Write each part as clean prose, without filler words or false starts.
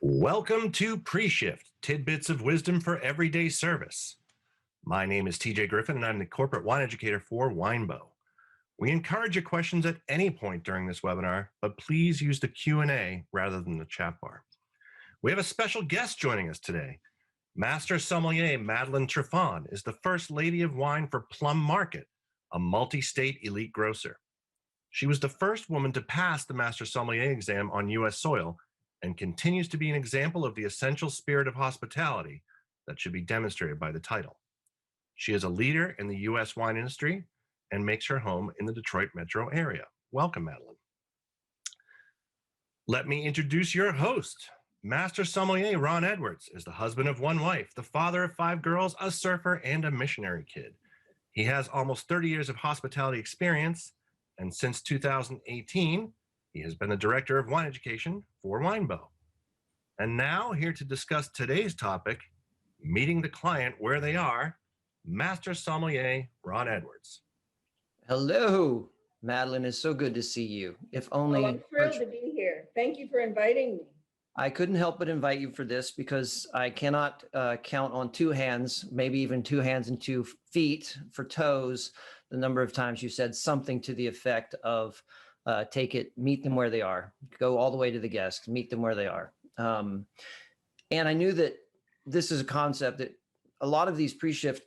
Welcome to Pre-Shift, tidbits of wisdom for everyday service. My name is TJ Griffin, and I'm the corporate wine educator for Winebow. We encourage your questions at any point during this webinar, but please use the Q&A rather than the chat bar. We have a special guest joining us today. Master Sommelier Madeline Triffon is the First Lady of Wine for Plum Market, a multi-state elite grocer. She was the first woman to pass the Master Sommelier exam on U.S. soil and continues to be an example of the essential spirit of hospitality that should be demonstrated by the title. She is a leader in the U.S. wine industry and makes her home in the Detroit metro area. Welcome, Madeline. Let me introduce your host. Master Sommelier Ron Edwards is the husband of one wife, the father of 5 girls, a surfer, and a missionary kid. He has almost 30 years of hospitality experience, and since 2018, he has been the director of wine education for Winebow. And now, here to discuss today's topic, meeting the client where they are, Master Sommelier Ron Edwards. Hello, Madeline. It's so good to see you. If only I'm thrilled to be here. Thank you for inviting me. I couldn't help but invite you for this because I cannot count on 2 hands, maybe even 2 hands and 2 feet for toes, the number of times you said something to the effect of take it, meet them where they are, go all the way to the guests, meet them where they are. And I knew that this is a concept that a lot of these pre-shift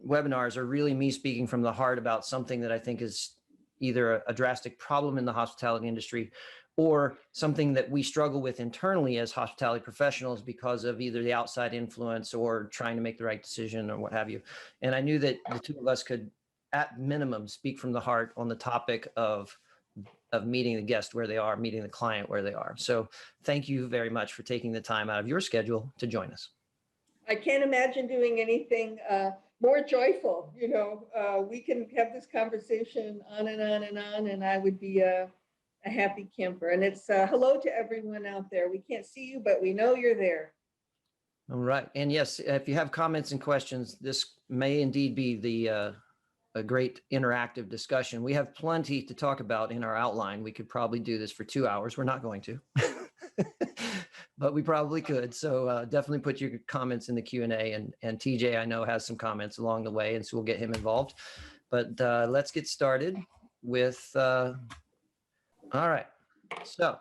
webinars are really me speaking from the heart about something that I think is either a drastic problem in the hospitality industry or something that we struggle with internally as hospitality professionals because of either the outside influence or trying to make the right decision or what have you. And I knew that the 2 of us could, at minimum, speak from the heart on the topic of meeting the guest where they are, meeting the client where they are. So thank you very much for taking the time out of your schedule to join us. I can't imagine doing anything more joyful. You know, we can have this conversation on and on and on, and I would be a happy camper. And it's hello to everyone out there. We can't see you, but we know you're there. All right. And yes, if you have comments and questions, this may indeed be a great interactive discussion. We have plenty to talk about in our outline. We could probably do this for 2 hours. We're not going to, but we probably could. So definitely put your comments in the Q&A, and TJ, I know, has some comments along the way, and so we'll get him involved. But let's get started with, all right. So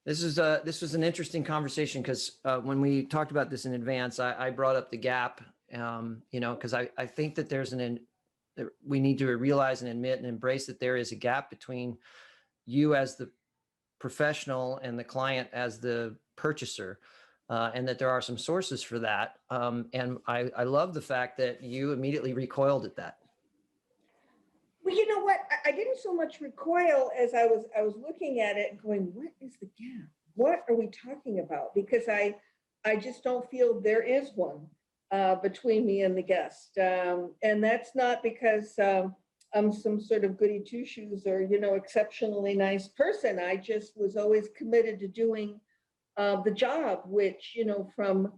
this was an interesting conversation because when we talked about this in advance, I brought up the gap. You know, because I think that we need to realize and admit and embrace that there is a gap between you as the professional and the client as the purchaser, and that there are some sources for that. And I love the fact that you immediately recoiled at that. Well, you know what? I didn't so much recoil as I was looking at it and going, what is the gap? What are we talking about? Because I just don't feel there is one. Between me and the guest. And that's not because I'm some sort of goody two-shoes or, you know, exceptionally nice person. I just was always committed to doing the job, which, you know, from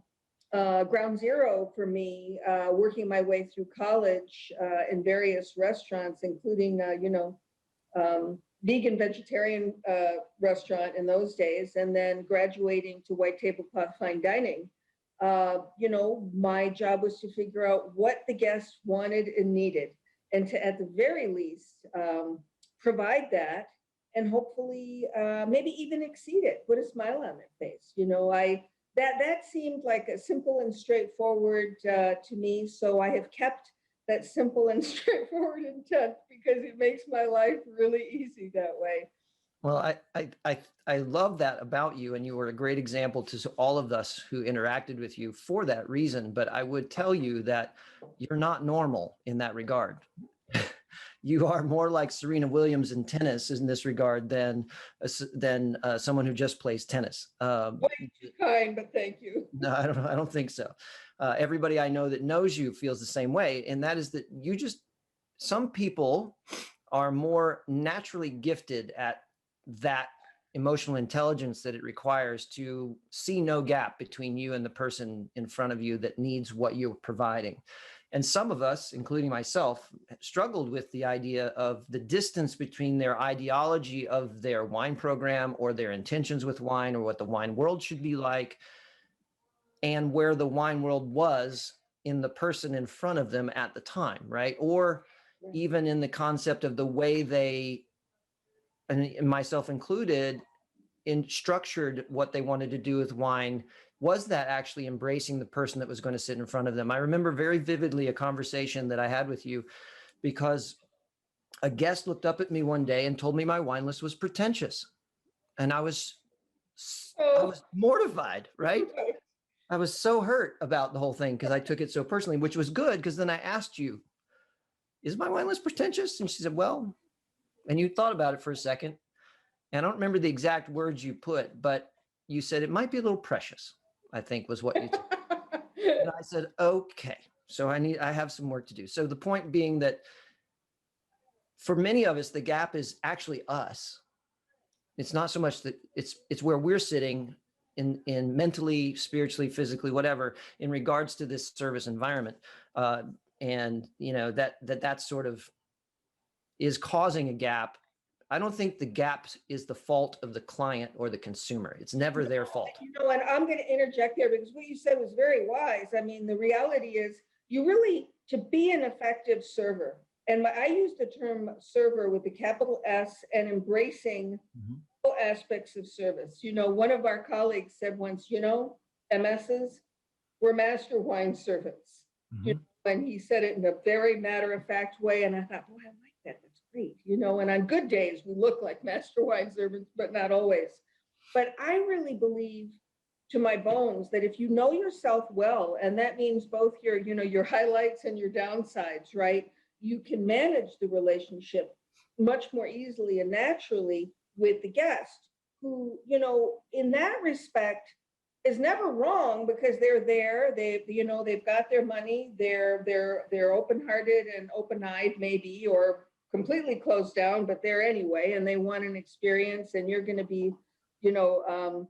ground zero for me, working my way through college in various restaurants, including, you know, vegan, vegetarian restaurant in those days, and then graduating to white tablecloth fine dining. You know, my job was to figure out what the guests wanted and needed, and to, at the very least, provide that, and hopefully, maybe even exceed it. Put a smile on their face. You know, that seemed like a simple and straightforward to me. So I have kept that simple and straightforward intent because it makes my life really easy that way. Well, I love that about you, and you were a great example to all of us who interacted with you for that reason. But I would tell you that you're not normal in that regard. You are more like Serena Williams in tennis in this regard than someone who just plays tennis. Way too kind, but thank you. No, I don't think so. Everybody I know that knows you feels the same way, and that is that some people are more naturally gifted at that emotional intelligence that it requires to see no gap between you and the person in front of you that needs what you're providing. And some of us, including myself, struggled with the idea of the distance between their ideology of their wine program or their intentions with wine or what the wine world should be like, and where the wine world was in the person in front of them at the time, right? Or even in the concept of the way they, and myself included, in structured what they wanted to do with wine. Was that actually embracing the person that was going to sit in front of them? I remember very vividly a conversation that I had with you because a guest looked up at me one day and told me my wine list was pretentious. And I was mortified, right? I was so hurt about the whole thing because I took it so personally, which was good because then I asked you, is my wine list pretentious? And she said, well, and you thought about it for a second. And I don't remember the exact words you put, but you said it might be a little precious, I think was what you said. And I said, okay, so I have some work to do. So the point being that for many of us, the gap is actually us. It's not so much that it's where we're sitting in mentally, spiritually, physically, whatever, in regards to this service environment. And you know, that sort of is causing a gap. I don't think the gap is the fault of the client or the consumer. It's never their fault. You know, and I'm going to interject there because what you said was very wise. I mean, the reality is you really, to be an effective server, and I use the term server with a capital S and embracing all aspects of service. You know, one of our colleagues said once, you know, MSs, we're master wine servants. You know, and he said it in a very matter-of-fact way. And I thought, boy, I like that. That's great. You know, and on good days, we look like master wine servants, but not always. But I really believe to my bones that if you know yourself well, and that means both your, you know, your highlights and your downsides, right? You can manage the relationship much more easily and naturally with the guest who, you know, in that respect is never wrong because they're there. They, you know, they've got their money. They're open-hearted and open-eyed maybe, or completely closed down, but they're anyway, and they want an experience. And you're going to be, you know,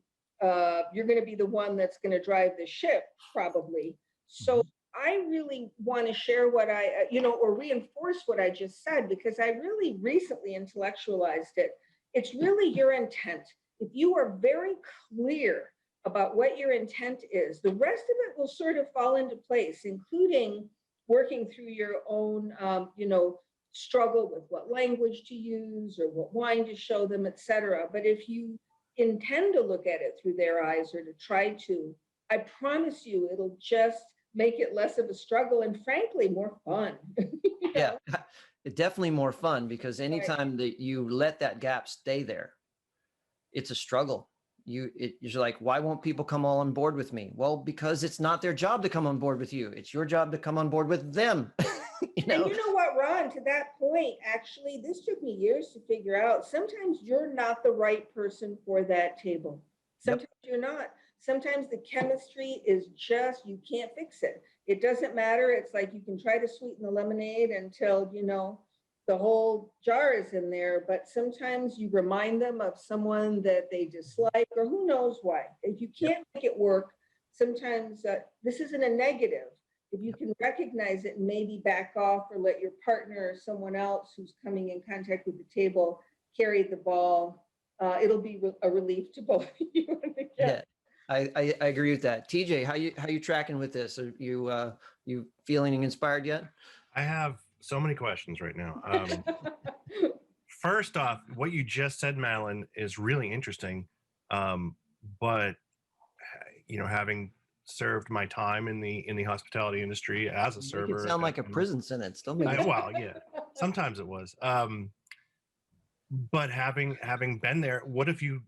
you're going to be the one that's going to drive the ship probably. So I really want to share what I, you know, or reinforce what I just said, because I really recently intellectualized it. It's really your intent. If you are very clear about what your intent is, the rest of it will sort of fall into place, including working through your own, you know, struggle with what language to use or what wine to show them, et cetera. But if you intend to look at it through their eyes or to try to, I promise you, it'll just make it less of a struggle and frankly, more fun. You know? Yeah, it's definitely more fun because anytime that you let that gap stay there, it's a struggle. You're like, why won't people come all on board with me? Well, because it's not their job to come on board with you. It's your job to come on board with them. You know? And you know what, Ron, to that point, actually, this took me years to figure out. Sometimes you're not the right person for that table. Sometimes you're not. Sometimes the chemistry is just, you can't fix it. It doesn't matter. It's like you can try to sweeten the lemonade until, you know, the whole jar is in there, but sometimes you remind them of someone that they dislike or who knows why. If you can't make it work, sometimes this isn't a negative. If you can recognize it and maybe back off or let your partner or someone else who's coming in contact with the table carry the ball, it'll be a relief to both of you. Yeah, I agree with that. TJ, how you tracking with this? Are you feeling inspired yet? I have so many questions right now. First off, what you just said, Madeline, is really interesting. But you know, having served my time in the hospitality industry as a server, Make it sound like a prison sentence. Don't make it. Well, yeah, sometimes it was. But having been there, what if you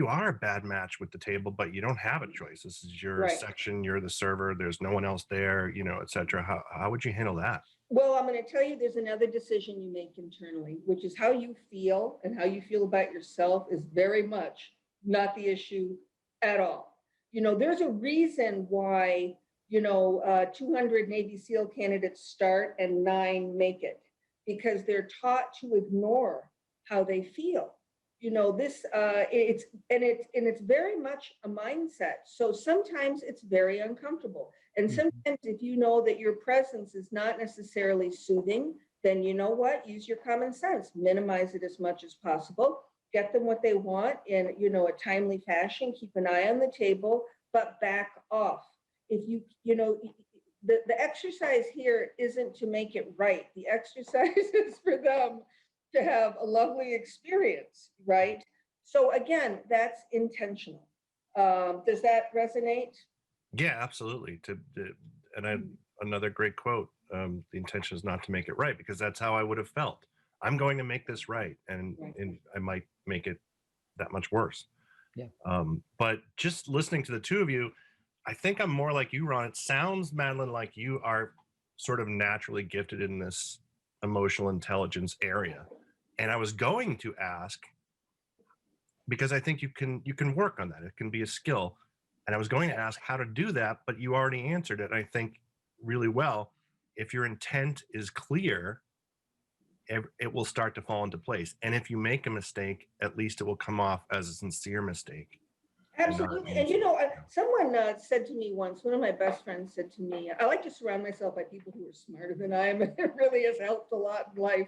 are a bad match with the table, but you don't have a choice? This is your section. You're the server. There's no one else there, you know, et cetera. How would you handle that? Well, I'm going to tell you, there's another decision you make internally, which is how you feel, and how you feel about yourself is very much not the issue at all. You know, there's a reason why, you know, 200 Navy SEAL candidates start and 9 make it, because they're taught to ignore how they feel. This it's very much a mindset. So sometimes it's very uncomfortable. And sometimes if you know that your presence is not necessarily soothing, then you know what? Use your common sense, minimize it as much as possible, get them what they want in, a timely fashion, keep an eye on the table, but back off. If the exercise here isn't to make it right. The exercise is for them to have a lovely experience, right? So again, that's intentional. Does that resonate? Yeah, absolutely. Another great quote. The intention is not to make it right, because that's how I would have felt. I'm going to make this right, and I might make it that much worse. Yeah. But just listening to the two of you, I think I'm more like you, Ron. It sounds, Madeline, like you are sort of naturally gifted in this emotional intelligence area. And I was going to ask, because I think you can work on that. It can be a skill. And I was going to ask how to do that, but you already answered it, I think, really well. If your intent is clear, it will start to fall into place. And if you make a mistake, at least it will come off as a sincere mistake. Absolutely. And someone said to me once, one of my best friends said to me, I like to surround myself by people who are smarter than I am. It really has helped a lot in life.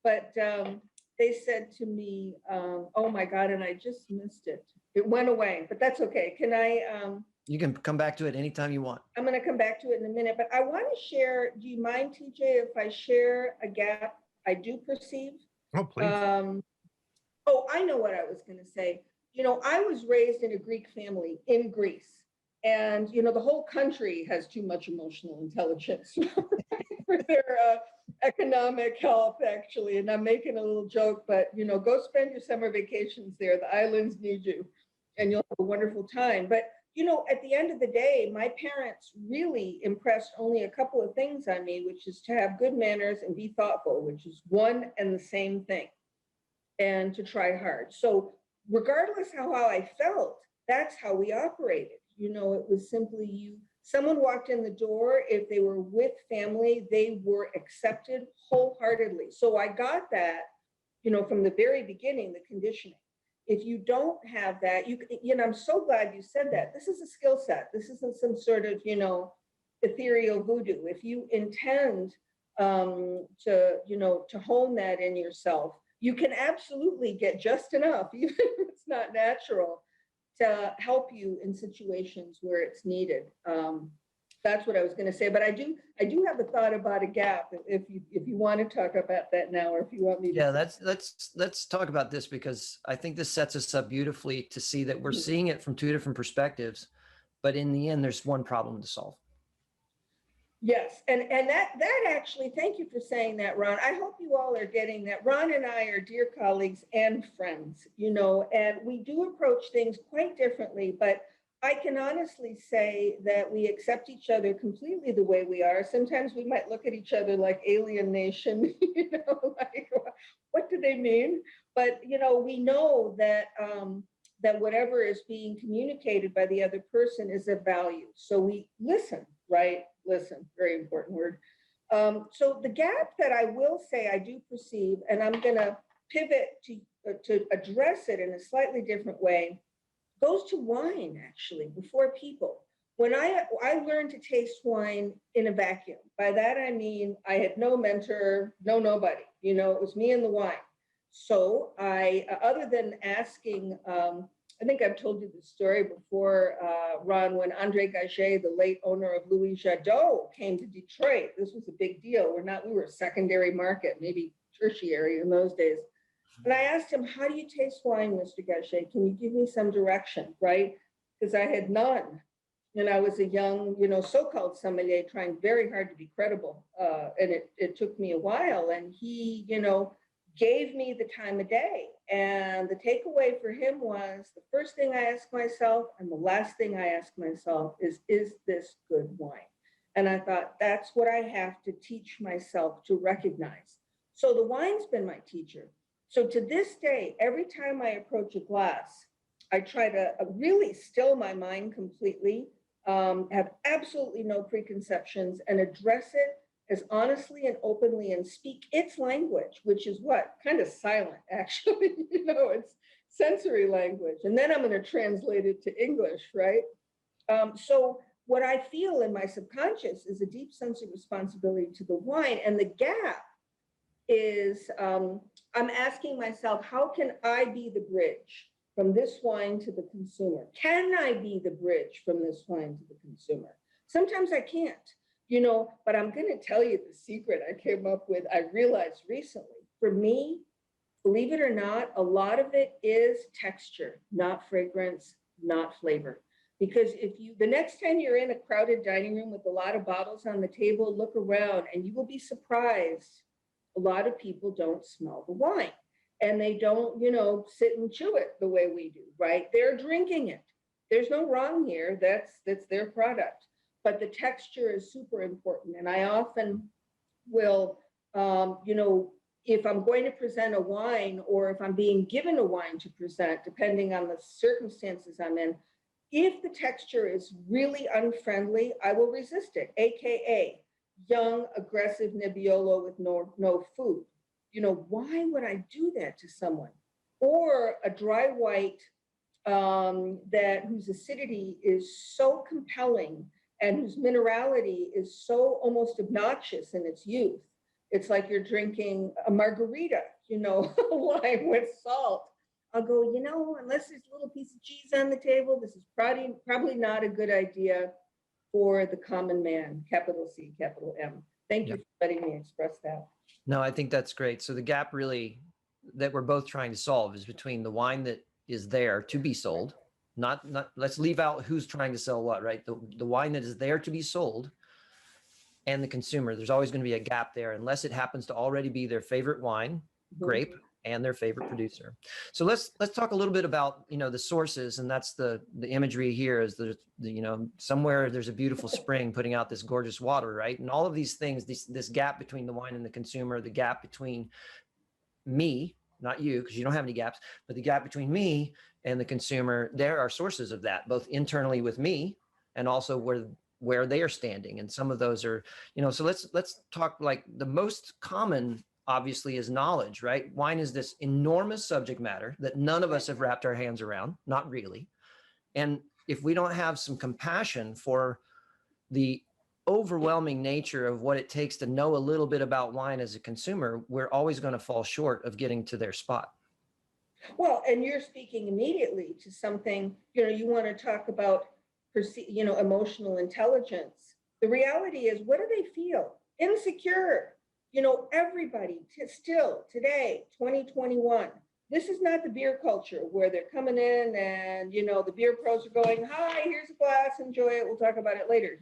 But they said to me, oh my God, and I just missed it. It went away, but that's okay. Can I? You can come back to it anytime you want. I'm going to come back to it in a minute, but I want to share, do you mind, TJ, if I share a gap I do perceive? Oh, please. I know what I was going to say. I was raised in a Greek family in Greece, and, the whole country has too much emotional intelligence for their economic health, actually. And I'm making a little joke, but, go spend your summer vacations there. The islands need you, and you'll have a wonderful time. But, at the end of the day, my parents really impressed only a couple of things on me, which is to have good manners and be thoughtful, which is one and the same thing, and to try hard. So regardless how I felt, that's how we operated. It was simply someone walked in the door, if they were with family, they were accepted wholeheartedly. So I got that, from the very beginning, the conditioning. If you don't have that, I'm so glad you said that. This is a skill set. This isn't some sort of, ethereal voodoo. If you intend to hone that in yourself, you can absolutely get just enough, even if it's not natural, to help you in situations where it's needed. That's what I was going to say. But I do have a thought about a gap. If you want to talk about that now, or if you want me to. Yeah, let's talk about this, because I think this sets us up beautifully to see that we're seeing it from two different perspectives, but in the end, there's one problem to solve. Yes, and that actually, thank you for saying that, Ron. I hope you all are getting that. Ron and I are dear colleagues and friends, and we do approach things quite differently, but I can honestly say that we accept each other completely the way we are. Sometimes we might look at each other like alien nation, like, what do they mean? But, we know that that whatever is being communicated by the other person is of value. So we listen, right? Listen, very important word. So the gap that I will say I do perceive, and I'm going to pivot to address it in a slightly different way, goes to wine, actually, before people. When I learned to taste wine in a vacuum. By that, I mean, I had no mentor, nobody, it was me and the wine. So I, other than asking, I think I've told you the story before, Ron, when Andre Gagé, the late owner of Louis Jadot, came to Detroit. This was a big deal. We were a secondary market, maybe tertiary in those days. And I asked him, how do you taste wine, Mr. Gagé? Can you give me some direction, right? Because I had none. And I was a young, so-called sommelier trying very hard to be credible. And it took me a while. And he, gave me the time of day. And the takeaway for him was the first thing I asked myself and the last thing I asked myself is this good wine? And I thought, that's what I have to teach myself to recognize. So the wine's been my teacher. So to this day, every time I approach a glass, I try to really still my mind completely, have absolutely no preconceptions, and address it as honestly and openly and speak its language, which is what? Kind of silent, actually. sensory language. And then I'm going to translate it to English, right? So what I feel in my subconscious is a deep sense of responsibility to the wine. And the gap is I'm asking myself, how can I be the bridge from this wine to the consumer? Can I be the bridge from this wine to the consumer? Sometimes I can't, but I'm going to tell you the secret I came up with, I realized recently. For me, believe it or not, a lot of it is texture, not fragrance, not flavor. Because the next time you're in a crowded dining room with a lot of bottles on the table, look around and you will be surprised. A lot of people don't smell the wine and they don't, sit and chew it the way we do, right? They're drinking it. There's no wrong here. That's their product. But the texture is super important. And I often will, if I'm going to present a wine or if I'm being given a wine to present, depending on the circumstances I'm in, if the texture is really unfriendly, I will resist it, AKA young, aggressive Nebbiolo with no food. Why would I do that to someone? Or a dry white whose acidity is so compelling and whose minerality is so almost obnoxious in its youth. It's like you're drinking a margarita, wine with salt. I'll go, unless there's a little piece of cheese on the table, this is probably not a good idea for the common man, capital C, capital M. Thank you for letting me express that. No, I think that's great. So the gap really that we're both trying to solve is between the wine that is there to be sold, not let's leave out who's trying to sell what, right? The wine that is there to be sold and the consumer. There's always going to be a gap there unless it happens to already be their favorite wine, grape, and their favorite producer. So let's talk a little bit about, the sources. And that's the imagery here is somewhere there's a beautiful spring putting out this gorgeous water, right? And all of these things, this gap between the wine and the consumer, the gap between me, not you, because you don't have any gaps, but the gap between me and the consumer, there are sources of that, both internally with me and also where they are standing. And some of those are, so let's talk like the most common obviously is knowledge, right? Wine is this enormous subject matter that none of us have wrapped our hands around, not really. And if we don't have some compassion for the overwhelming nature of what it takes to know a little bit about wine as a consumer, we're always going to fall short of getting to their spot. Well, and you're speaking immediately to something, you want to talk about, emotional intelligence. The reality is, what do they feel? Insecure. Everybody still today, 2021, this is not the beer culture where they're coming in and, the beer pros are going, hi, here's a glass, enjoy it. We'll talk about it later,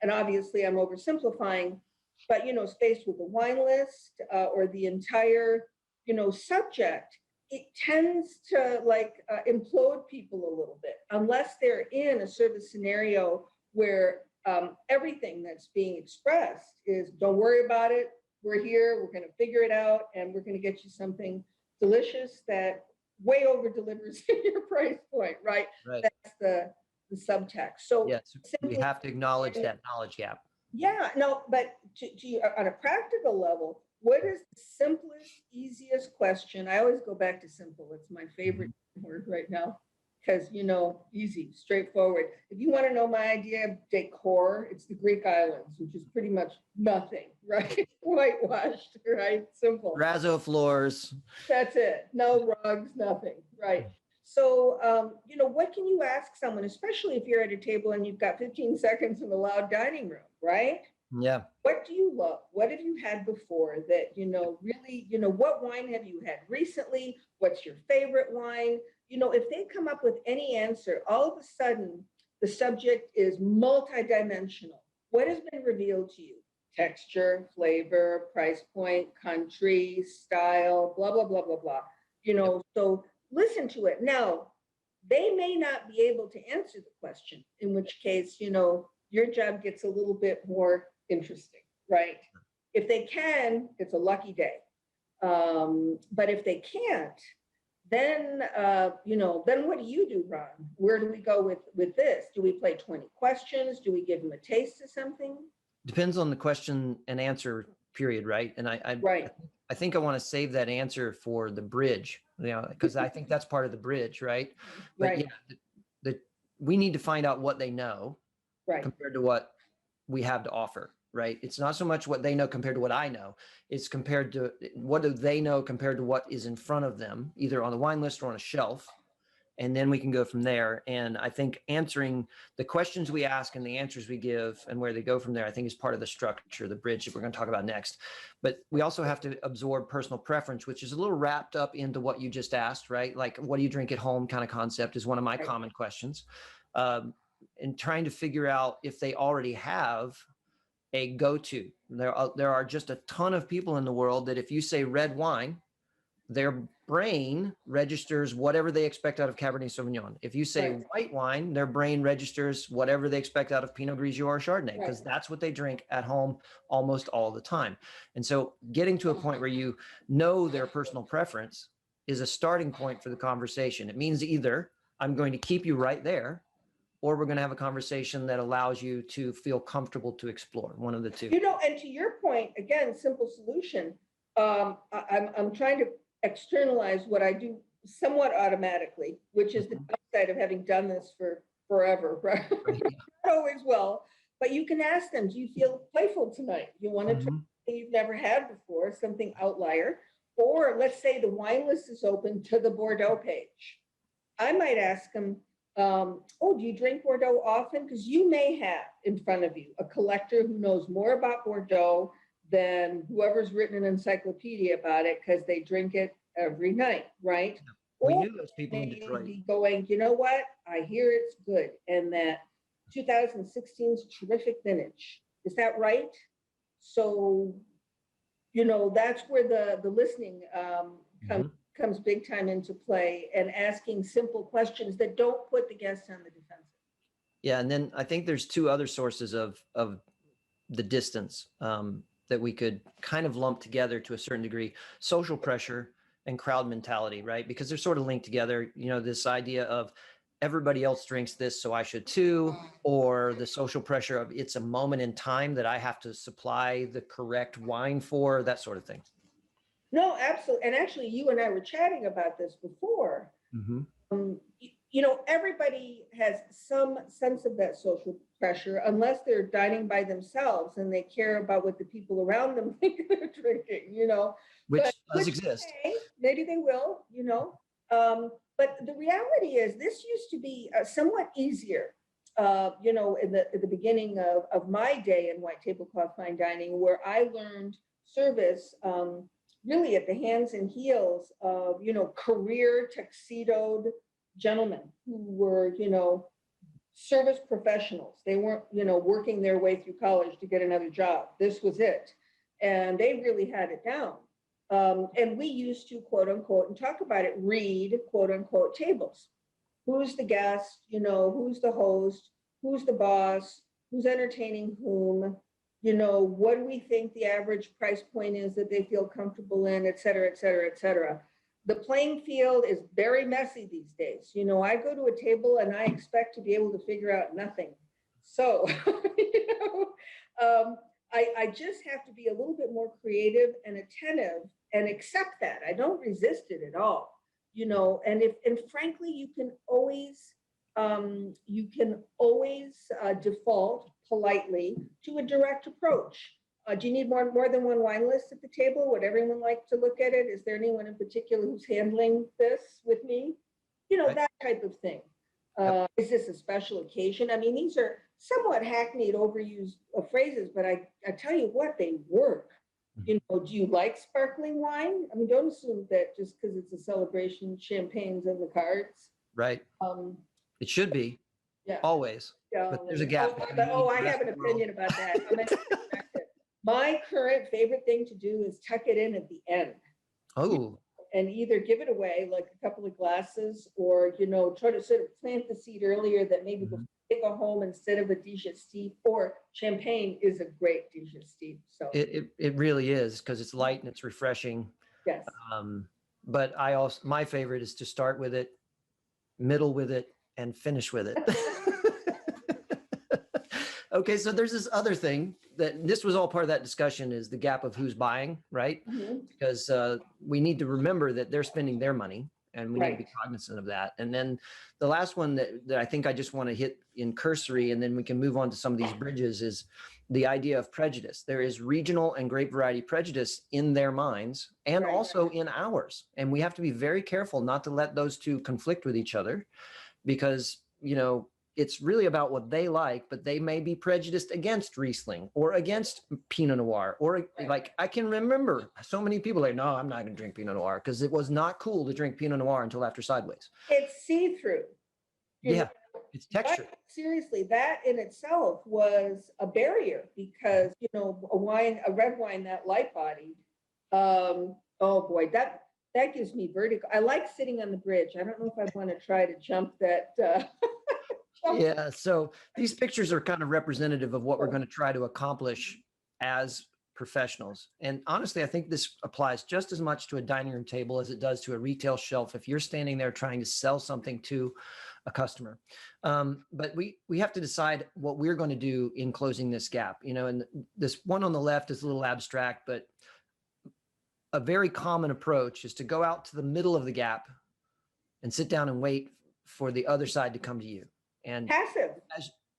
and obviously I'm oversimplifying, but, faced with the wine list or the entire, subject, it tends to implode people a little bit unless they're in a service scenario where everything that's being expressed is don't worry about it. We're here, we're going to figure it out, and we're going to get you something delicious that way over delivers your price point, right? That's the subtext. So yes, we have to acknowledge that knowledge gap. Yeah, no, but on a practical level, what is the simplest, easiest question? I always go back to simple. It's my favorite word right now. Because, easy, straightforward. If you want to know my idea of decor, it's the Greek islands, which is pretty much nothing, right? Whitewashed, right? Simple. Razzo floors. That's it. No rugs, nothing, right? So, what can you ask someone, especially if you're at a table and you've got 15 seconds in a loud dining room, right? Yeah. What do you love? What have you had before that, really, what wine have you had recently? What's your favorite wine? If they come up with any answer, all of a sudden the subject is multidimensional. What has been revealed to you? Texture, flavor, price point, country, style, blah, blah, blah, blah, blah. So listen to it. Now, they may not be able to answer the question, in which case, your job gets a little bit more interesting, right? If they can, it's a lucky day. But if they can't, then, then what do you do, Ron? Where do we go with this? Do we play 20 questions? Do we give them a taste of something? Depends on the question and answer period, right? And I I think I want to save that answer for the bridge, because I think that's part of the bridge, right? But Right. yeah, we need to find out what they know Right. compared to what we have to offer, right? It's not so much what they know compared to what I know. It's compared to what do they know compared to what is in front of them, either on the wine list or on a shelf. And then we can go from there. And I think answering the questions we ask and the answers we give and where they go from there, I think is part of the structure, the bridge that we're going to talk about next. But we also have to absorb personal preference, which is a little wrapped up into what you just asked, right? Like, what do you drink at home kind of concept is one of my Right. common questions. And trying to figure out if they already have a go-to. There are just a ton of people in the world that if you say red wine, their brain registers whatever they expect out of Cabernet Sauvignon. If you say Right. white wine, their brain registers whatever they expect out of Pinot Grigio or Chardonnay, because Right. that's what they drink at home almost all the time. And so getting to a point where you know their personal preference is a starting point for the conversation. It means either I'm going to keep you right there, or we're going to have a conversation that allows you to feel comfortable to explore, one of the two. And to your point, again, simple solution. I'm trying to externalize what I do somewhat automatically, which is the downside of having done this for forever, right? Not always well, but you can ask them, do you feel playful tonight? You want to try something you've never had before, something outlier? Or let's say the wine list is open to the Bordeaux page. I might ask them, oh, do you drink Bordeaux often? Because you may have in front of you a collector who knows more about Bordeaux than whoever's written an encyclopedia about it, because they drink it every night, right? We Or knew those people in maybe Detroit. going, you know what? I hear it's good, and that 2016's terrific vintage. Is that right? So, that's where the listening comes big time into play, and asking simple questions that don't put the guest on the defensive. Yeah, and then I think there's two other sources of the distance that we could kind of lump together to a certain degree: social pressure and crowd mentality, right? Because they're sort of linked together. This idea of everybody else drinks this, so I should too, or the social pressure of it's a moment in time that I have to supply the correct wine for, that sort of thing. No, absolutely. And actually, you and I were chatting about this before. Everybody has some sense of that social pressure, unless they're dining by themselves and they care about what the people around them think they're drinking, Which But does exist. Okay, maybe they will, But the reality is, this used to be somewhat easier, at the beginning of my day in white tablecloth fine dining, where I learned service really at the hands and heels of, career tuxedoed gentlemen who were, service professionals. They weren't, working their way through college to get another job. This was it. And they really had it down. And we used to, quote unquote, and talk about it, read, quote unquote, tables. Who's the guest? Who's the host? Who's the boss? Who's entertaining whom? What do we think the average price point is that they feel comfortable in, et cetera, et cetera, et cetera. The playing field is very messy these days. I go to a table and I expect to be able to figure out nothing. So, I just have to be a little bit more creative and attentive and accept that. I don't resist it at all, and frankly, you can always default politely to a direct approach. Do you need more than one wine list at the table? Would everyone like to look at it? Is there anyone in particular who's handling this with me? Right. That type of thing. Yep. Is this a special occasion? I mean, these are somewhat hackneyed, overused phrases, but I tell you what, they work. Do you like sparkling wine? I mean, don't assume that just because it's a celebration, champagne's in the cards. Right. It should be. Yeah. Always. Yeah. But there's a gap. I have an opinion about that. My current favorite thing to do is tuck it in at the end. Oh. And either give it away, like a couple of glasses, or, try to sort of plant the seed earlier that maybe before they go home, instead of a digestif, or champagne is a great digestif. So it really is, because it's light and it's refreshing. Yes. But my favorite is to start with it, middle with it, and finish with it. Okay, so there's this other thing that this was all part of that discussion is the gap of who's buying, right? Mhm. Because we need to remember that they're spending their money and we need to be Right. cognizant of that. And then the last one that I think I just want to hit in cursory, and then we can move on to some of these bridges, is the idea of prejudice. There is regional and grape variety prejudice in their minds and Right. also in ours. And we have to be very careful not to let those two conflict with each other because, it's really about what they like, but they may be prejudiced against Riesling or against Pinot Noir. Or like, I can remember so many people like, no, I'm not going to drink Pinot Noir because it was not cool to drink Pinot Noir until after Sideways. It's see-through. You Yeah, know, it's texture. But seriously, that in itself was a barrier because, a red wine that light bodied, oh boy, that gives me vertigo. I like sitting on the bridge. I don't know if I want to try to jump that. Yeah, so these pictures are kind of representative of what we're going to try to accomplish as professionals. And honestly, I think this applies just as much to a dining room table as it does to a retail shelf if you're standing there trying to sell something to a customer. But we have to decide what we're going to do in closing this gap. And this one on the left is a little abstract, but a very common approach is to go out to the middle of the gap and sit down and wait for the other side to come to you. And Passive.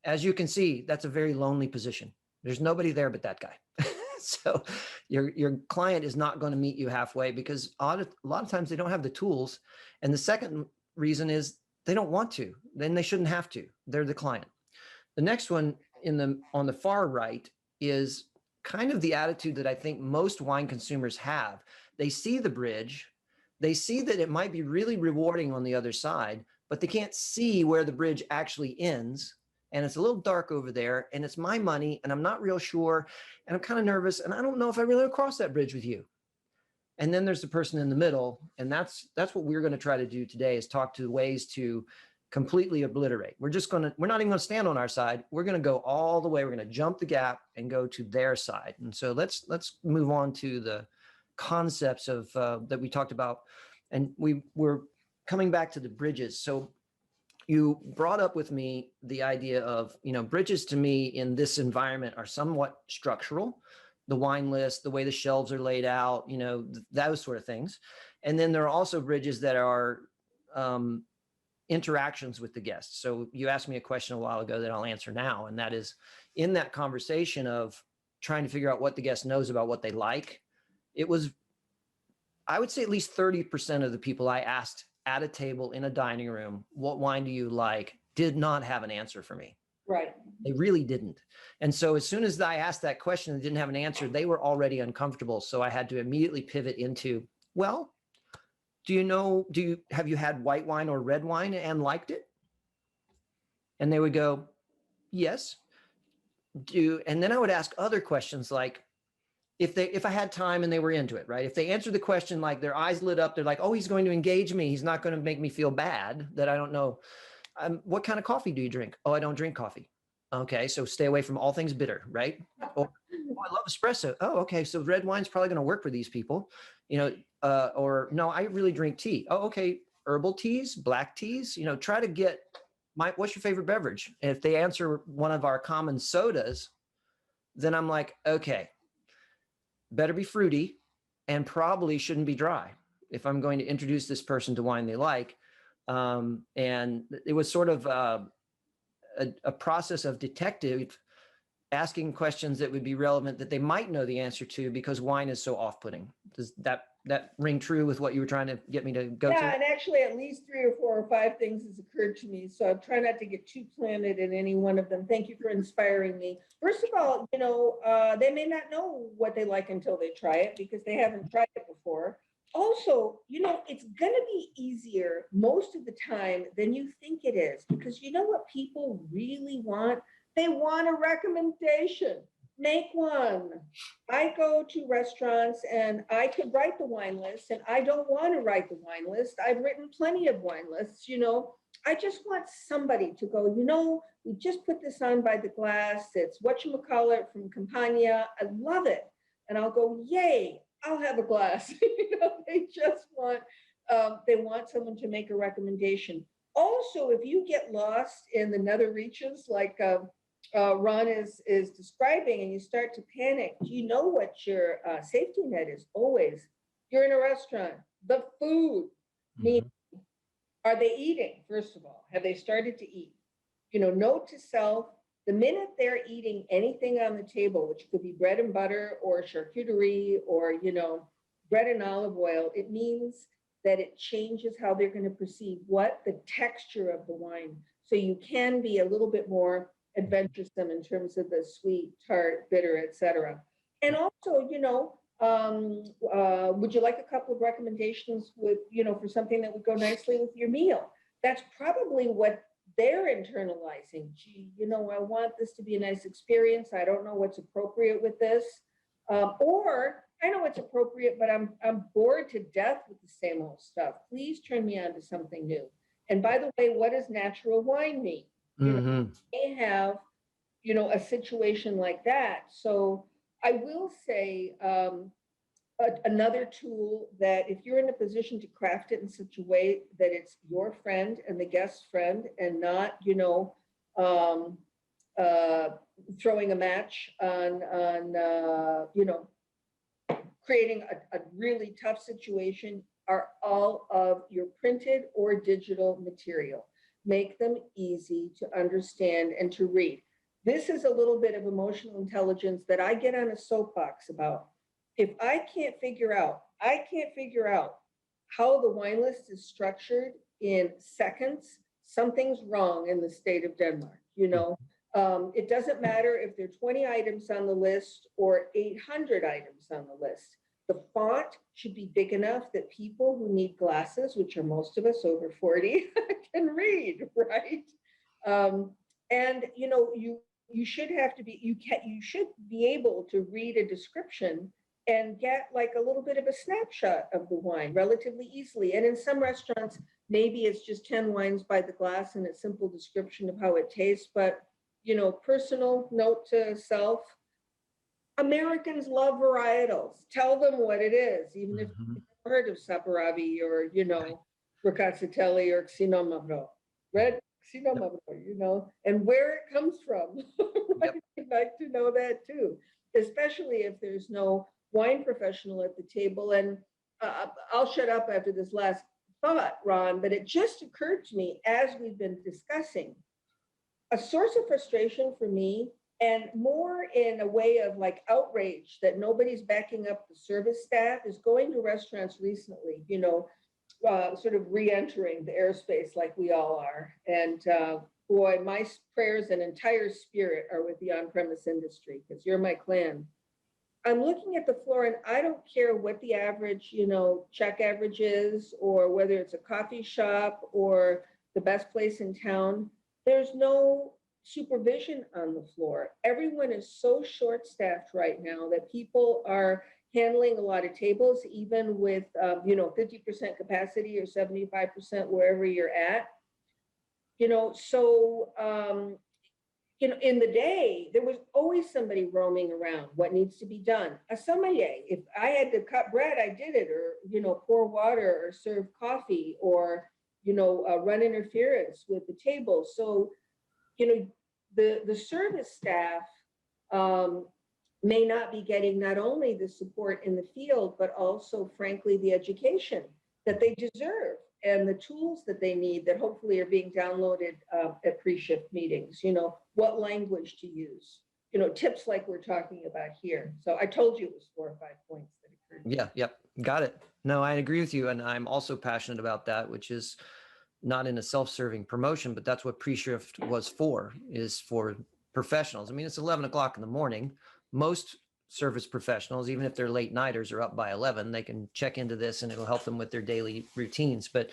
as you can see, that's a very lonely position. There's nobody there but that guy. So your client is not going to meet you halfway because a lot of times they don't have the tools. And the second reason is they don't want to. Then they shouldn't have to. They're the client. The next one on the far right is kind of the attitude that I think most wine consumers have. They see the bridge. They see that it might be really rewarding on the other side, but they can't see where the bridge actually ends. And it's a little dark over there and it's my money and I'm not real sure. And I'm kind of nervous and I don't know if I really want to cross that bridge with you. And then there's the person in the middle. And that's what we're going to try to do today is talk to ways to completely obliterate. We're not even going to stand on our side. We're going to go all the way. We're going to jump the gap and go to their side. And so let's move on to the concepts of that we talked about. And we're coming back to the bridges. So you brought up with me the idea of, bridges to me in this environment are somewhat structural, the wine list, the way the shelves are laid out, those sort of things. And then there are also bridges that are interactions with the guests. So you asked me a question a while ago that I'll answer now. And that is in that conversation of trying to figure out what the guest knows about what they like. It was, I would say at least 30% of the people I asked at a table in a dining room, what wine do you like, did not have an answer for me. Right. They really didn't. And so as soon as I asked that question and didn't have an answer, they were already uncomfortable. So I had to immediately pivot into, well, have you had white wine or red wine and liked it? And they would go, yes. And then I would ask other questions like, if I had time and they were into it, right? If they answered the question, like their eyes lit up, they're like, oh, he's going to engage me. He's not going to make me feel bad that I don't know. What kind of coffee do you drink? Oh, I don't drink coffee. Okay. So stay away from all things bitter, right? Or, oh, I love espresso. Oh, okay. So red wine's probably going to work for these people, or no, I really drink tea. Oh, okay. Herbal teas, black teas, try to get what's your favorite beverage? And if they answer one of our common sodas, then I'm like, okay, better be fruity and probably shouldn't be dry if I'm going to introduce this person to wine they like. And it was sort of a process of detective asking questions that would be relevant that they might know the answer to because wine is so off-putting. Does that ring true with what you were trying to get me to go to? Yeah, and actually at least 3 or 4 or 5 things has occurred to me. So I'm trying not to get too planted in any one of them. Thank you for inspiring me. First of all, they may not know what they like until they try it because they haven't tried it before. Also, it's going to be easier most of the time than you think it is because you know what people really want? They want a recommendation. Make one. I go to restaurants and I could write the wine list and I don't want to write the wine list. I've written plenty of wine lists, I just want somebody to go, we just put this on by the glass. It's whatchamacallit from Campania. I love it. And I'll go, yay, I'll have a glass. They just want, they want someone to make a recommendation. Also, if you get lost in the nether reaches, like Ron is describing, and you start to panic, do you know what your safety net is? Always, you're in a restaurant, the food. Mean, are they eating? First of all, have they started to eat? Note to self: the minute they're eating anything on the table, which could be bread and butter or charcuterie or bread and olive oil, it means that it changes how they're going to perceive the texture of the wine. So you can be a little bit more adventuresome in terms of the sweet, tart, bitter, etc. And also, would you like a couple of recommendations for something that would go nicely with your meal? That's probably what they're internalizing. Gee, I want this to be a nice experience. I don't know what's appropriate with this. Or I know it's appropriate, but I'm bored to death with the same old stuff. Please turn me on to something new. And by the way, what does natural wine mean? They have, a situation like that. So I will say another tool that if you're in a position to craft it in such a way that it's your friend and the guest's friend and not, throwing a match on creating a really tough situation, are all of your printed or digital material. Make them easy to understand and to read. This is a little bit of emotional intelligence that I get on a soapbox about. If I can't figure out how the wine list is structured in seconds, something's wrong in the state of Denmark. It doesn't matter if there are 20 items on the list or 800 items on the list. The font should be big enough that people who need glasses, which are most of us over 40, can read, right? And you should be able to read a description and get like a little bit of a snapshot of the wine relatively easily. And in some restaurants, maybe it's just 10 wines by the glass and a simple description of how it tastes. But personal note to self: Americans love varietals. Tell them what it is, even if you've heard of Saperavi or, Riccazzatelli or Xinomavro. Red Xinomavro, and where it comes from. I'd like to know that too, especially if there's no wine professional at the table. And I'll shut up after this last thought, Ron, but it just occurred to me as we've been discussing, a source of frustration for me, and more in a way of like outrage that nobody's backing up the service staff, is going to restaurants recently, sort of re-entering the airspace like we all are. And boy, my prayers and entire spirit are with the on-premise industry, because you're my clan. I'm looking at the floor and I don't care what the average, check average is, or whether it's a coffee shop or the best place in town. There's no supervision on the floor. Everyone is so short-staffed right now that people are handling a lot of tables, even with 50% capacity or 75% wherever you're at. In the day, there was always somebody roaming around. What needs to be done? A sommelier. If I had to cut bread, I did it, or pour water, or serve coffee, or run interference with the table. So the service staff may not be getting not only the support in the field, but also, frankly, the education that they deserve and the tools that they need that hopefully are being downloaded at pre-shift meetings. What language to use, tips like we're talking about here. So I told you it was 4 or 5 points that occurred. Yeah, yep, got it. No, I agree with you. And I'm also passionate about that, which is not in a self-serving promotion, but that's what pre-shift was for, is for professionals. I mean, it's 11 o'clock in the morning. Most service professionals, even if they're late nighters, are up by 11. They can check into this and it'll help them with their daily routines. But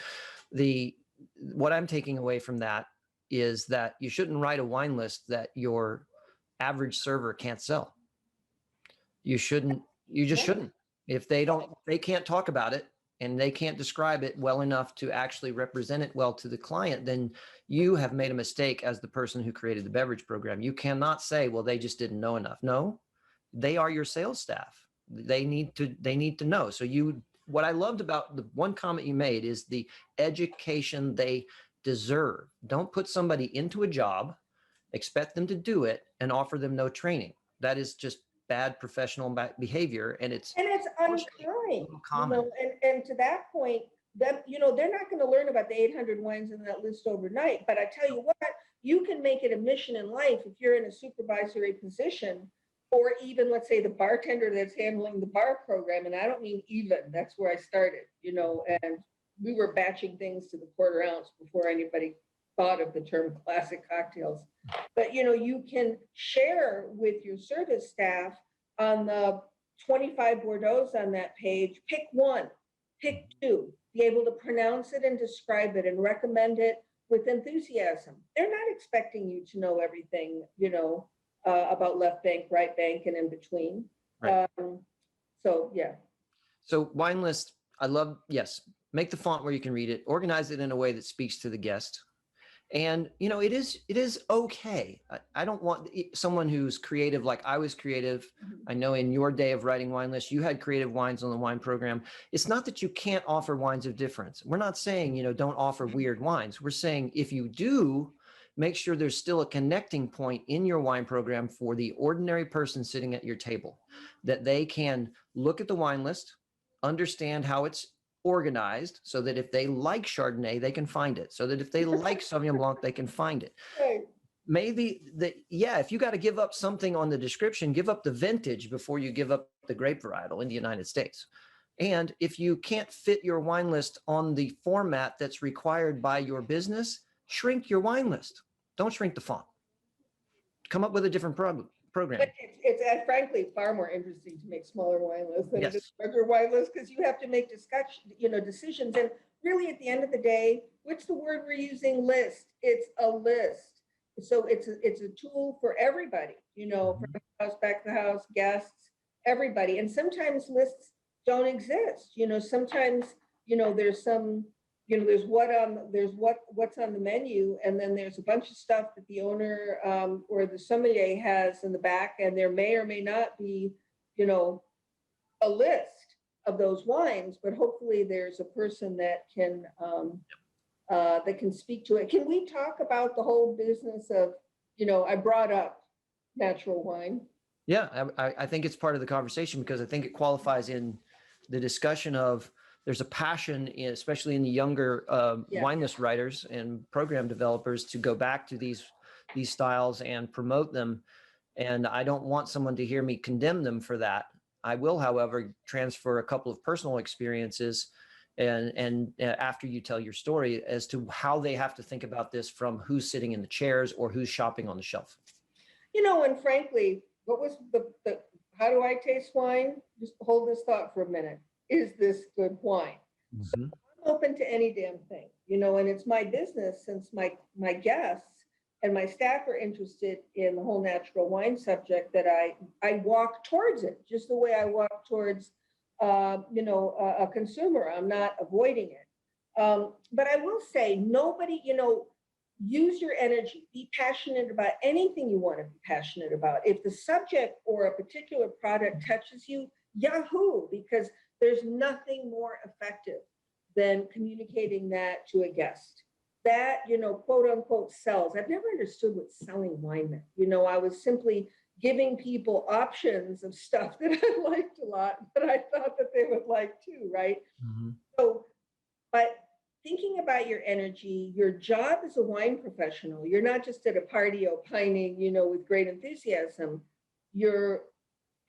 what I'm taking away from that is that you shouldn't write a wine list that your average server can't sell. You just shouldn't. If they can't talk about it and they can't describe it well enough to actually represent it well to the client, then you have made a mistake as the person who created the beverage program. You cannot say, well, they just didn't know enough. No, they are your sales staff. They need to know. So what I loved about the one comment you made is the education they deserve. Don't put somebody into a job expect them to do it, and offer them no training. That is just bad professional behavior, and it's unfortunately a unkind, little common. and to that point, that, they're not going to learn about the 800 wines in that list overnight. But I tell you what, you can make it a mission in life if you're in a supervisory position, or even, let's say, the bartender that's handling the bar program. And I don't mean even, that's where I started, and we were batching things to the quarter ounce before anybody thought of the term classic cocktails. But, you can share with your service staff on the 25 Bordeaux's on that page, pick one, pick two, be able to pronounce it and describe it and recommend it with enthusiasm. They're not expecting you to know everything, about left bank, right bank, and in between. Right. So, yeah. So wine list, I love, yes, make the font where you can read it, organize it in a way that speaks to the guest. And, it is okay. I don't want someone who's creative like I was creative. I know in your day of writing wine lists, you had creative wines on the wine program. It's not that you can't offer wines of difference. We're not saying, don't offer weird wines. We're saying if you do, make sure there's still a connecting point in your wine program for the ordinary person sitting at your table, that they can look at the wine list, understand how it's organized, so that if they like Chardonnay, they can find it. So that if they like Sauvignon Blanc, they can find it. Right. Maybe if you got to give up something on the description, give up the vintage before you give up the grape varietal in the United States. And if you can't fit your wine list on the format that's required by your business, shrink your wine list. Don't shrink the font. Come up with a different program. But it's frankly far more interesting to make smaller wine lists than Yes. just larger wine lists, because you have to make decisions. And really, at the end of the day, what's the word we're using? List. It's a list. So it's a tool for everybody. From the house, back to the house, guests, everybody. And sometimes lists don't exist. Sometimes there's some. There's what's on the menu, and then there's a bunch of stuff that the owner or the sommelier has in the back, and there may or may not be, a list of those wines, but hopefully there's a person that can speak to it. Can we talk about the whole business of, I brought up natural wine. Yeah, I think it's part of the conversation, because I think it qualifies in the discussion of, there's a passion, especially in the younger wine list writers and program developers, to go back to these styles and promote them. And I don't want someone to hear me condemn them for that. I will, however, transfer a couple of personal experiences and after you tell your story, as to how they have to think about this from who's sitting in the chairs or who's shopping on the shelf. And frankly, what was the how do I taste wine? Just hold this thought for a minute. Is this good wine? Mm-hmm. So I'm open to any damn thing, and it's my business, since my guests and my staff are interested in the whole natural wine subject, that I walk towards it just the way I walk towards, a consumer. I'm not avoiding it. But I will say, nobody, use your energy, be passionate about anything you want to be passionate about. If the subject or a particular product touches you, yahoo, because there's nothing more effective than communicating that to a guest. That, quote unquote, sells. I've never understood what selling wine meant. I was simply giving people options of stuff that I liked a lot, but I thought that they would like too, right? Mm-hmm. So, but thinking about your energy, your job as a wine professional, you're not just at a party opining, with great enthusiasm. You're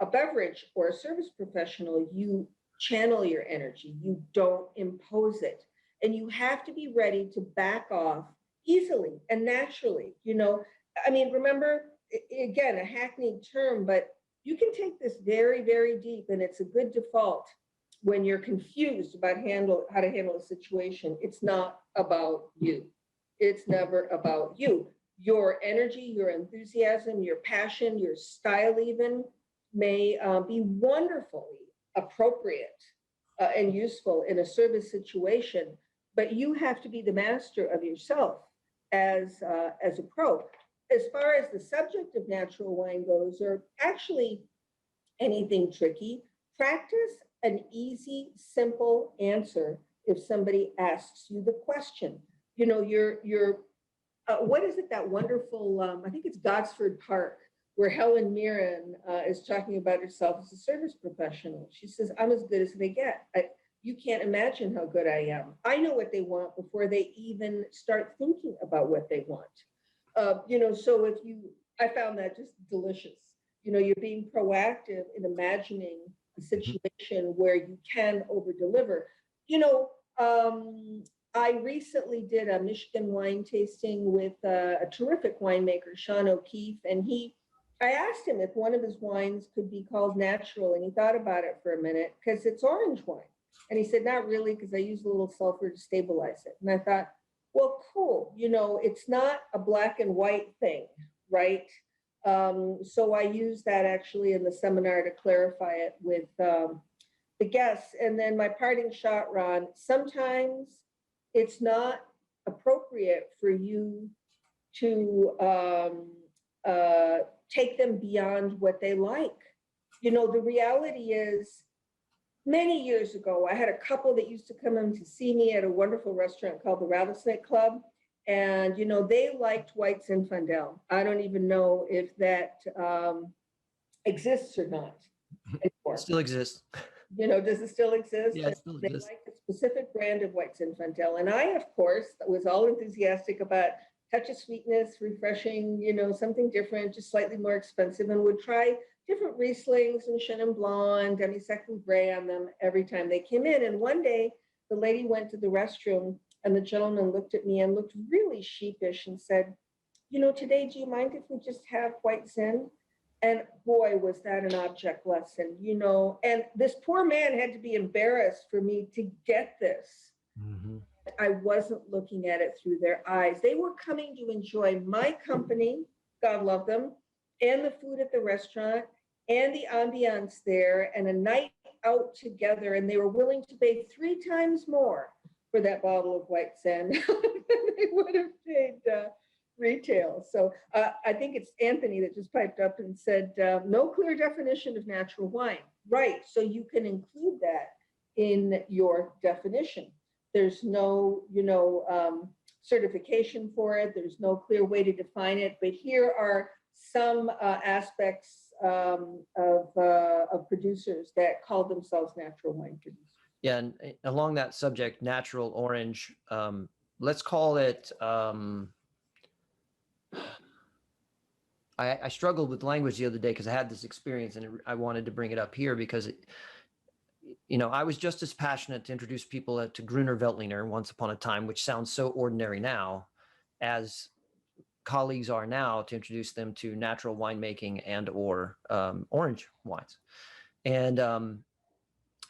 a beverage or a service professional. You channel your energy. You don't impose it. And you have to be ready to back off easily and naturally. Remember, again, a hackneyed term, but you can take this very, very deep, and it's a good default when you're confused about how to handle a situation. It's not about you. It's never about you. Your energy, your enthusiasm, your passion, your style even may be wonderfully appropriate and useful in a service situation, but you have to be the master of yourself as a pro. As far as the subject of natural wine goes, or actually anything tricky, practice an easy, simple answer if somebody asks you the question. Your what is it, that wonderful, I think it's Gosford Park, where Helen Mirren is talking about herself as a service professional. She says, I'm as good as they get. You can't imagine how good I am. I know what they want before they even start thinking about what they want. So I found that just delicious. You're being proactive in imagining a situation where you can over deliver. I recently did a Michigan wine tasting with a terrific winemaker, Sean O'Keefe, and I asked him if one of his wines could be called natural, and he thought about it for a minute because it's orange wine. And he said, not really, because I use a little sulfur to stabilize it. And I thought, well, cool. It's not a black and white thing, right? So I used that actually in the seminar to clarify it with the guests. And then my parting shot, Ron, sometimes it's not appropriate for you to take them beyond what they like. The reality is, many years ago, I had a couple that used to come in to see me at a wonderful restaurant called the Rattlesnake Club. And, they liked White Zinfandel. I don't even know if that exists or not anymore. It still exists. Does it still exist? Yeah, it still exists. They liked a specific brand of White Zinfandel. And I, of course, was all enthusiastic about touch of sweetness, refreshing, something different, just slightly more expensive, and would try different Rieslings and Chenin Blanc and Demi-Sec Gray on them every time they came in. And one day, the lady went to the restroom, and the gentleman looked at me and looked really sheepish and said, today, do you mind if we just have White Zin? And boy, was that an object lesson, and this poor man had to be embarrassed for me to get this. Mm-hmm. I wasn't looking at it through their eyes. They were coming to enjoy my company, God love them, and the food at the restaurant and the ambiance there and a night out together. And they were willing to pay 3 times more for that bottle of White Zin than they would have paid retail. So I think it's Anthony that just piped up and said, no clear definition of natural wine. Right. So you can include that in your definition. There's no, certification for it. There's no clear way to define it. But here are some aspects of producers that call themselves natural wine producers. Yeah, and along that subject, natural orange, let's call it, I struggled with language the other day because I had this experience and I wanted to bring it up here because, I was just as passionate to introduce people to Gruner Veltliner once upon a time, which sounds so ordinary now, as colleagues are now to introduce them to natural winemaking and or orange wines. And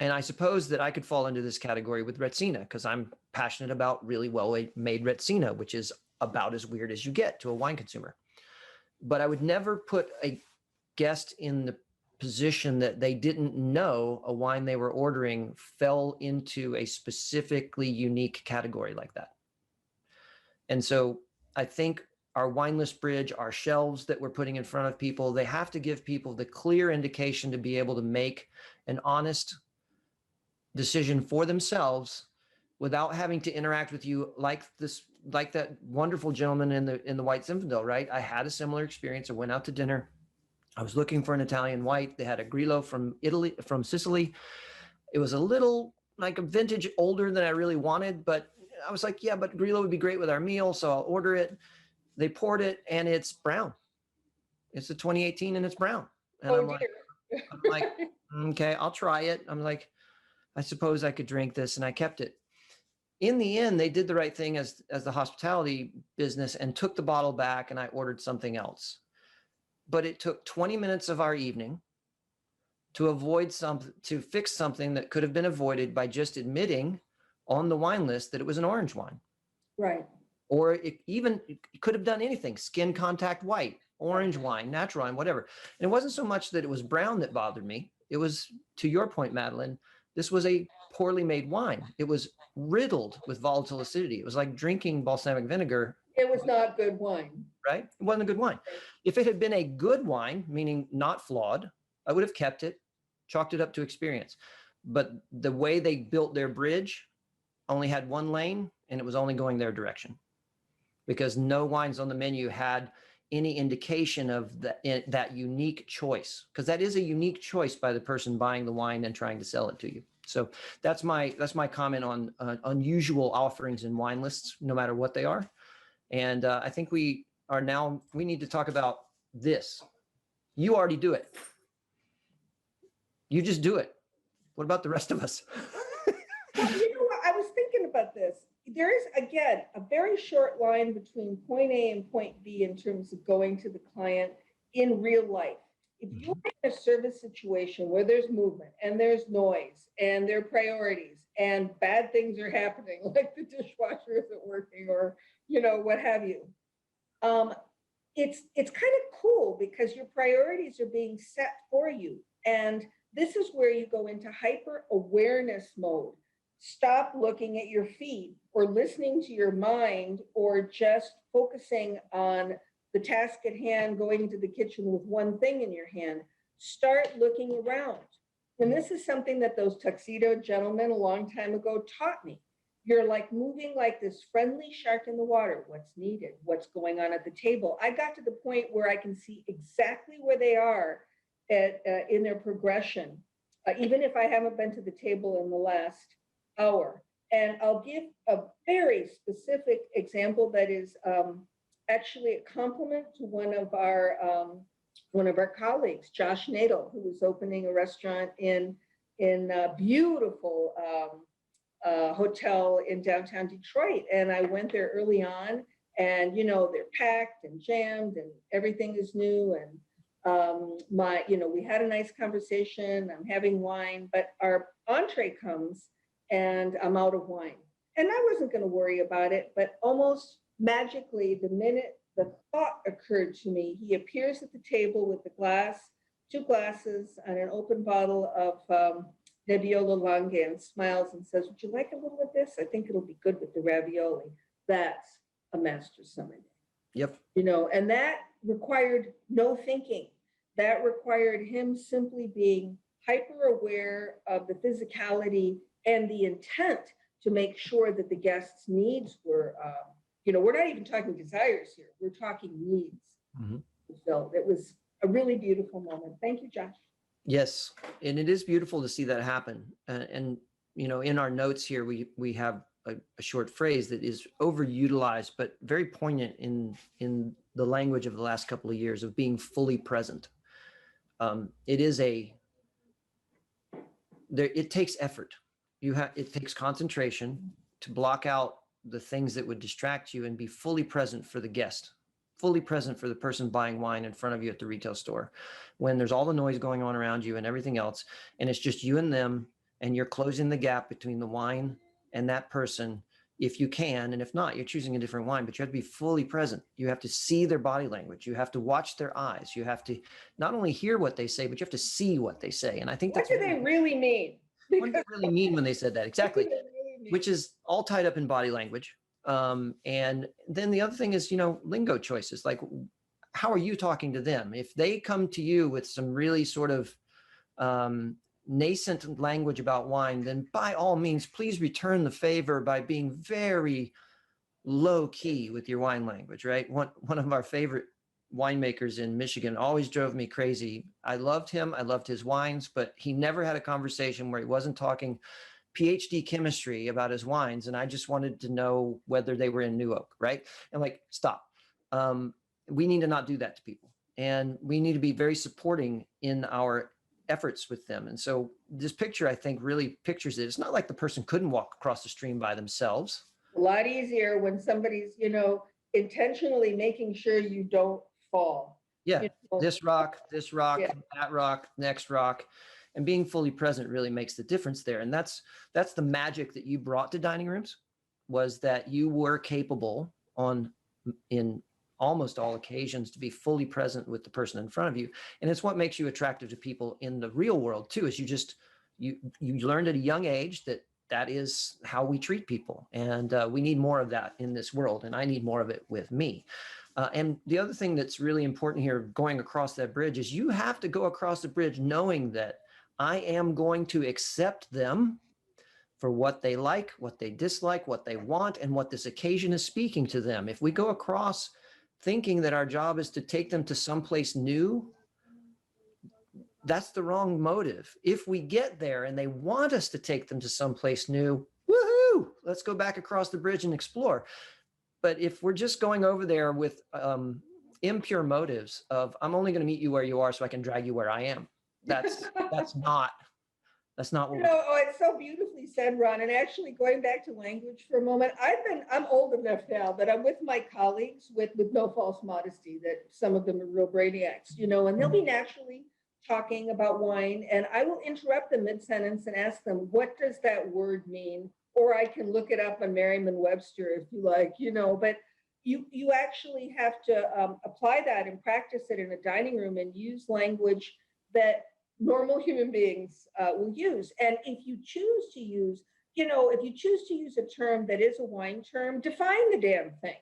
I suppose that I could fall into this category with Retsina because I'm passionate about really well-made Retsina, which is about as weird as you get to a wine consumer. But I would never put a guest in the position that they didn't know a wine they were ordering fell into a specifically unique category like that. And so I think our wine list bridge, our shelves that we're putting in front of people, they have to give people the clear indication to be able to make an honest decision for themselves without having to interact with you like that wonderful gentleman in the White Zinfandel, right? I had a similar experience. I went out to dinner. I was looking for an Italian white. They had a Grillo from Sicily. It was a little like a vintage older than I really wanted, but I was like, yeah, but Grillo would be great with our meal. So I'll order it. They poured it and it's brown. It's a 2018 and it's brown. And I'm like, okay, I'll try it. I'm like, I suppose I could drink this, and I kept it. In the end, they did the right thing as the hospitality business and took the bottle back, and I ordered something else. But it took 20 minutes of our evening to fix something that could have been avoided by just admitting on the wine list that it was an orange wine. Right. Or it could have done anything, skin contact white, orange wine, natural wine, whatever. And it wasn't so much that it was brown that bothered me. It was, to your point, Madeline, this was a poorly made wine. It was riddled with volatile acidity. It was like drinking balsamic vinegar. It was not good wine. Right? It wasn't a good wine. If it had been a good wine, meaning not flawed, I would have kept it, chalked it up to experience. But the way they built their bridge only had one lane, and it was only going their direction. because no wines on the menu had any indication of that unique choice, because that is a unique choice by the person buying the wine and trying to sell it to you. So that's my comment on unusual offerings in wine lists, no matter what they are. And I think we need to talk about this. You already do it. You just do it. What about the rest of us? Well, you know what? I was thinking about this. There is, again, a very short line between point A and point B in terms of going to the client in real life. If you're in a service situation where there's movement and there's noise and there are priorities and bad things are happening, like the dishwasher isn't working or, what have you, it's kind of cool because your priorities are being set for you. And this is where you go into hyper awareness mode. Stop looking at your feet or listening to your mind or just focusing on the task at hand, going into the kitchen with one thing in your hand. Start looking around. And this is something that those tuxedo gentlemen a long time ago taught me. You're like moving like this friendly shark in the water. What's needed? What's going on at the table? I got to the point where I can see exactly where they are in their progression, even if I haven't been to the table in the last hour. And I'll give a very specific example that is actually a compliment to one of our colleagues, Josh Nadel, who was opening a restaurant in a beautiful hotel in downtown Detroit. And I went there early on, and they're packed and jammed, and everything is new. And we had a nice conversation. I'm having wine, but our entree comes and I'm out of wine. And I wasn't going to worry about it, but almost magically, the minute the thought occurred to me, he appears at the table with two glasses and an open bottle of Nebbiolo Langhe, and smiles and says, "Would you like a little of this? I think it'll be good with the ravioli." That's a master summer day. Yep. And that required no thinking. That required him simply being hyper aware of the physicality and the intent to make sure that the guests' needs were, we're not even talking desires here. We're talking needs. So it was a really beautiful moment. Thank you, Josh. Yes. And it is beautiful to see that happen. And in our notes here, we have a short phrase that is overutilized, but very poignant in the language of the last couple of years of being fully present. It takes effort. It takes concentration to block out the things that would distract you and be fully present for the guest, fully present for the person buying wine in front of you at the retail store, when there's all the noise going on around you and everything else, and it's just you and them, and you're closing the gap between the wine and that person if you can, and if not, you're choosing a different wine, but you have to be fully present. You have to see their body language. You have to watch their eyes. You have to not only hear what they say, but you have to see what they say. And I think that's what do they really mean? What do they really mean when they said that? Exactly. Which is all tied up in body language. And then the other thing is, lingo choices. Like, how are you talking to them? If they come to you with some really sort of nascent language about wine, then by all means, please return the favor by being very low key with your wine language, right? One of our favorite winemakers in Michigan always drove me crazy. I loved him. I loved his wines, but he never had a conversation where he wasn't talking PhD chemistry about his wines. And I just wanted to know whether they were in New Oak, right? And like, stop. We need to not do that to people. And we need to be very supporting in our efforts with them. And so this picture, I think, really pictures it. It's not like the person couldn't walk across the stream by themselves. A lot easier when somebody's, intentionally making sure you don't fall. Yeah. This rock, Yeah. that rock, next rock. And being fully present really makes the difference there. And that's the magic that you brought to dining rooms, was that you were capable in almost all occasions to be fully present with the person in front of you. And it's what makes you attractive to people in the real world too, is you learned at a young age that is how we treat people. And we need more of that in this world. And I need more of it with me. And the other thing that's really important here, going across that bridge, is you have to go across the bridge knowing that I am going to accept them for what they like, what they dislike, what they want, and what this occasion is speaking to them. If we go across thinking that our job is to take them to someplace new, that's the wrong motive. If we get there and they want us to take them to someplace new, woohoo, let's go back across the bridge and explore. But if we're just going over there with impure motives of, I'm only going to meet you where you are so I can drag you where I am, that's not what it's so beautifully said, Ron. And actually going back to language for a moment, I'm old enough now that I'm with my colleagues with no false modesty that some of them are real brainiacs, and they'll be naturally talking about wine, and I will interrupt them mid-sentence and ask them, what does that word mean? Or I can look it up on Merriam-Webster if you like, but you actually have to apply that and practice it in a dining room and use language that normal human beings will use. And if you choose to use, a term that is a wine term, define the damn thing.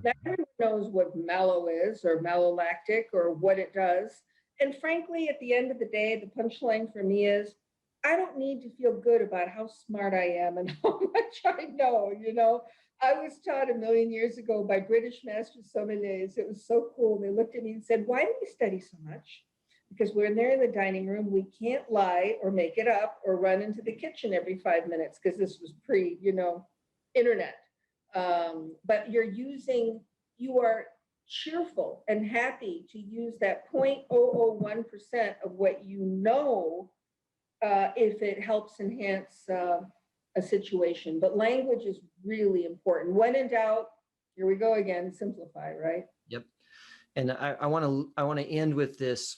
Not everyone knows what mallow is or malolactic or what it does. And frankly, at the end of the day, the punchline for me is, I don't need to feel good about how smart I am and how much I know, I was taught a million years ago by British master sommeliers. It was so cool. They looked at me and said, why do you study so much? Because when they're in the dining room, we can't lie or make it up or run into the kitchen every 5 minutes, because this was internet. But you are cheerful and happy to use that 0.001% of what if it helps enhance a situation. But language is really important. When in doubt, here we go again, simplify, right? Yep. And I want to end with this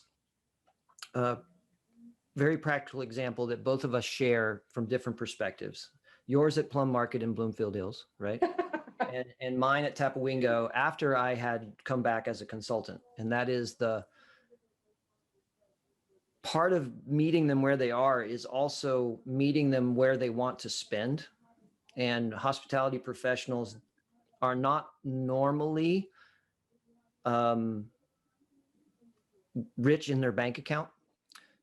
very practical example that both of us share from different perspectives. Yours at Plum Market in Bloomfield Hills, right? and mine at Tapawingo after I had come back as a consultant. And that is the part of meeting them where they are is also meeting them where they want to spend. And hospitality professionals are not normally rich in their bank account.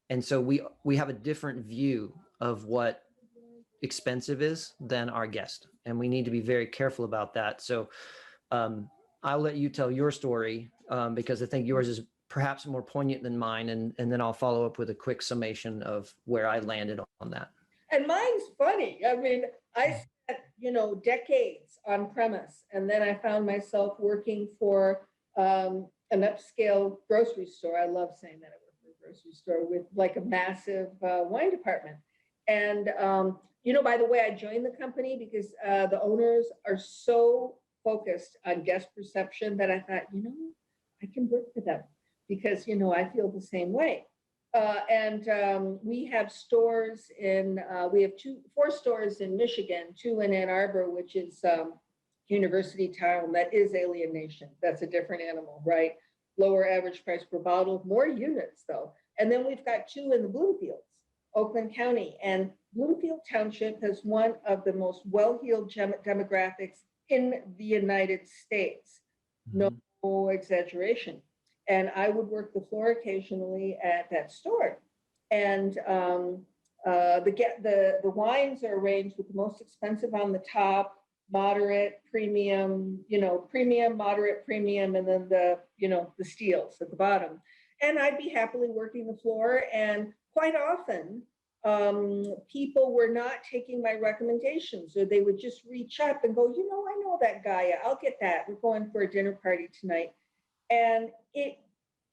And so we have a different view of what expensive is than our guest. And we need to be very careful about that. So I'll let you tell your story because I think yours is perhaps more poignant than mine. And then I'll follow up with a quick summation of where I landed on that. And mine's funny. I mean, I spent, decades on premise. And then I found myself working for an upscale grocery store. I love saying that I work for a grocery store with like a massive wine department. And, by the way, I joined the company because the owners are so focused on guest perception that I thought, I can work for them because, I feel the same way. And we have stores we have 4 stores in Michigan, 2 in Ann Arbor, which is university town. That is alienation. That's a different animal, right? Lower average price per bottle, more units though. And then we've got 2 in the Bloomfields, Oakland County. And Bloomfield Township has one of the most well-heeled demographics in the United States. No exaggeration. And I would work the floor occasionally at that store. And the wines are arranged with the most expensive on the top, moderate, premium, premium, moderate, premium, and then the steals at the bottom. And I'd be happily working the floor. And quite often, people were not taking my recommendations, or they would just reach up and go, I know that guy. I'll get that. We're going for a dinner party tonight. And it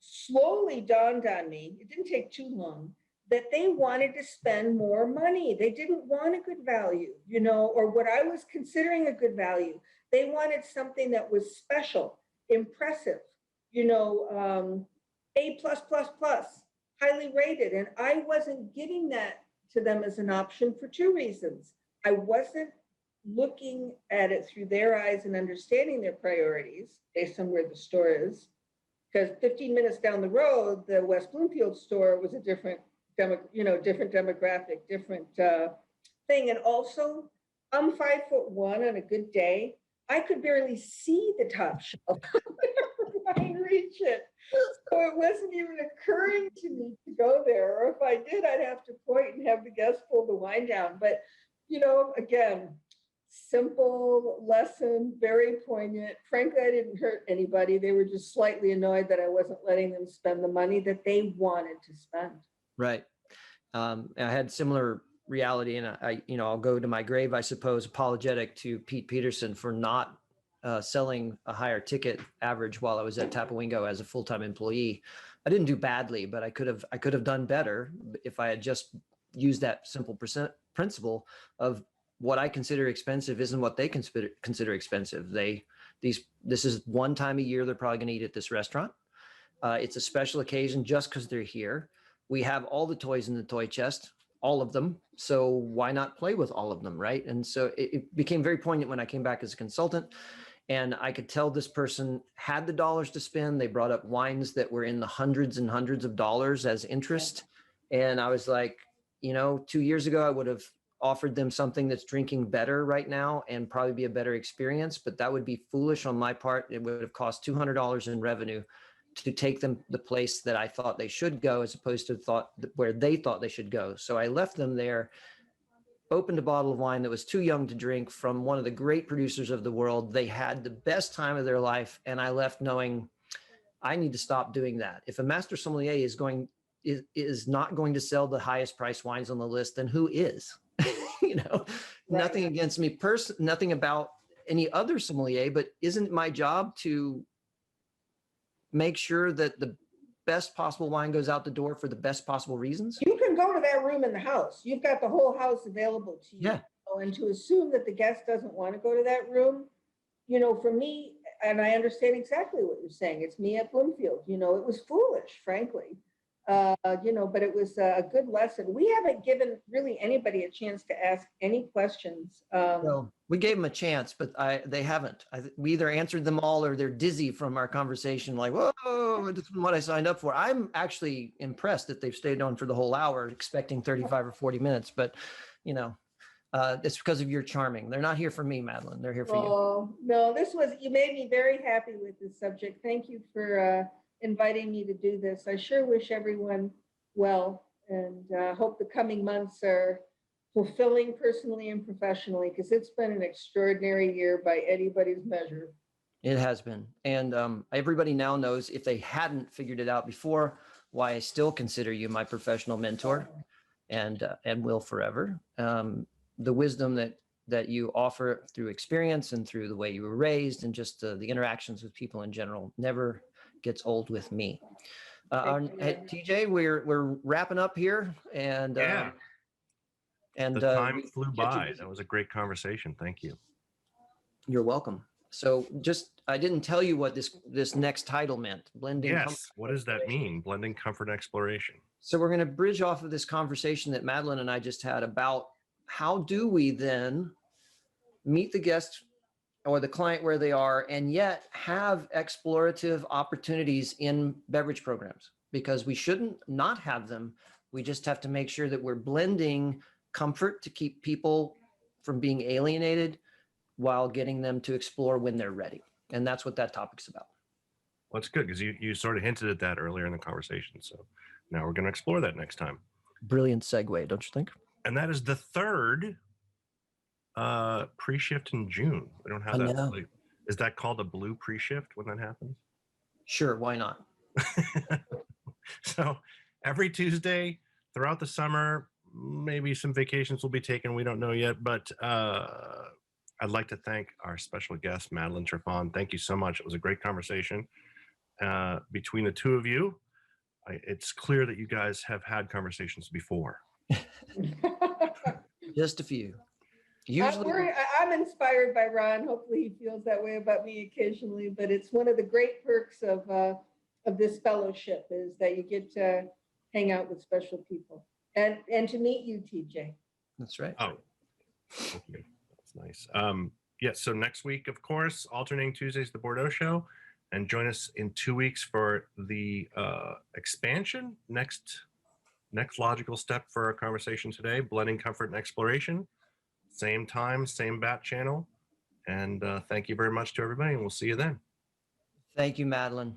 slowly dawned on me, it didn't take too long, that they wanted to spend more money. They didn't want a good value, or what I was considering a good value. They wanted something that was special, impressive, A+++, highly rated. And I wasn't giving that to them as an option for 2 reasons. I wasn't looking at it through their eyes and understanding their priorities based on where the store is. Because 15 minutes down the road, the West Bloomfield store was a different demographic, different thing. And also, I'm 5'1" on a good day. I could barely see the top shelf. I couldn't reach it. So it wasn't even occurring to me to go there. Or if I did, I'd have to point and have the guests pull the wine down. But Again, simple lesson, very poignant. Frankly, I didn't hurt anybody. They were just slightly annoyed that I wasn't letting them spend the money that they wanted to spend. Right. I had similar reality, and I'll go to my grave, I suppose, apologetic to Pete Peterson for not selling a higher ticket average while I was at Tapawingo as a full-time employee. I didn't do badly, but I could have done better if I had just used that simple principle of what I consider expensive isn't what they consider expensive. This is one time a year they're probably going to eat at this restaurant. It's a special occasion just because they're here. We have all the toys in the toy chest, all of them. So why not play with all of them, right? And so it became very poignant when I came back as a consultant, and I could tell this person had the dollars to spend. They brought up wines that were in the hundreds and hundreds of dollars as interest. And I was like, 2 years ago, I would have offered them something that's drinking better right now and probably be a better experience, but that would be foolish on my part. It would have cost $200 in revenue to take them the place that I thought they should go, as opposed to where they thought they should go. So I left them there, opened a bottle of wine that was too young to drink from one of the great producers of the world. They had the best time of their life. And I left knowing I need to stop doing that. If a master sommelier is not going to sell the highest priced wines on the list, then who is? Right. Nothing against me, nothing about any other sommelier, but isn't it my job to make sure that the best possible wine goes out the door for the best possible reasons? You can go to that room in the house. You've got the whole house available to you. Yeah. And to assume that the guest doesn't want to go to that room, for me, and I understand exactly what you're saying. It's me at Bloomfield. It was foolish, frankly. But it was a good lesson. We haven't given really anybody a chance to ask any questions. Well, we gave them a chance, but they haven't. We either answered them all or they're dizzy from our conversation. Like, whoa, this is what I signed up for. I'm actually impressed that they've stayed on for the whole hour, expecting 35 or 40 minutes. But, it's because of your charming. They're not here for me, Madeline. They're here for you. Oh, no, you made me very happy with this subject. Thank you for inviting me to do this. I sure wish everyone well, and hope the coming months are fulfilling personally and professionally, because it's been an extraordinary year by anybody's measure. It has been. And everybody now knows, if they hadn't figured it out before, why I still consider you my professional mentor and will forever. The wisdom that you offer through experience and through the way you were raised and just the interactions with people in general never gets old with me. Hey, TJ, we're wrapping up here, and the and time flew by. That was a great conversation. Thank you. You're welcome. So I didn't tell you what this next title meant. Blending. Yes. What does that mean? Blending comfort and exploration. So we're going to bridge off of this conversation that Madeline and I just had about how do we then meet the guest or the client where they are, and yet have explorative opportunities in beverage programs, because we shouldn't not have them. We just have to make sure that we're blending comfort to keep people from being alienated while getting them to explore when they're ready. And that's what that topic's about. Well, that's good, because you sort of hinted at that earlier in the conversation. So now we're going to explore that next time. Brilliant segue, don't you think? And that is the third pre-shift in June. We don't have that. Like, is that called a blue pre-shift when that happens? Sure, why not? So every Tuesday throughout the summer, maybe some vacations will be taken. We don't know yet, but I'd like to thank our special guest, Madeline Triffon. Thank you so much. It was a great conversation. Between the two of you, it's clear that you guys have had conversations before. Just a few. Usually, I'm inspired by Ron. Hopefully he feels that way about me occasionally, but it's one of the great perks of this fellowship is that you get to hang out with special people and to meet you, TJ. That's right. Oh, thank you. That's nice. Yeah, so next week, of course, alternating Tuesdays, the Bordeaux show, and join us in 2 weeks for the expansion. Next logical step for our conversation today, blending comfort and exploration. Same time, same bat channel. And thank you very much to everybody, and we'll see you then. Thank you, Madeline.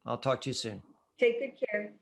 I'll talk to you soon. Take good care.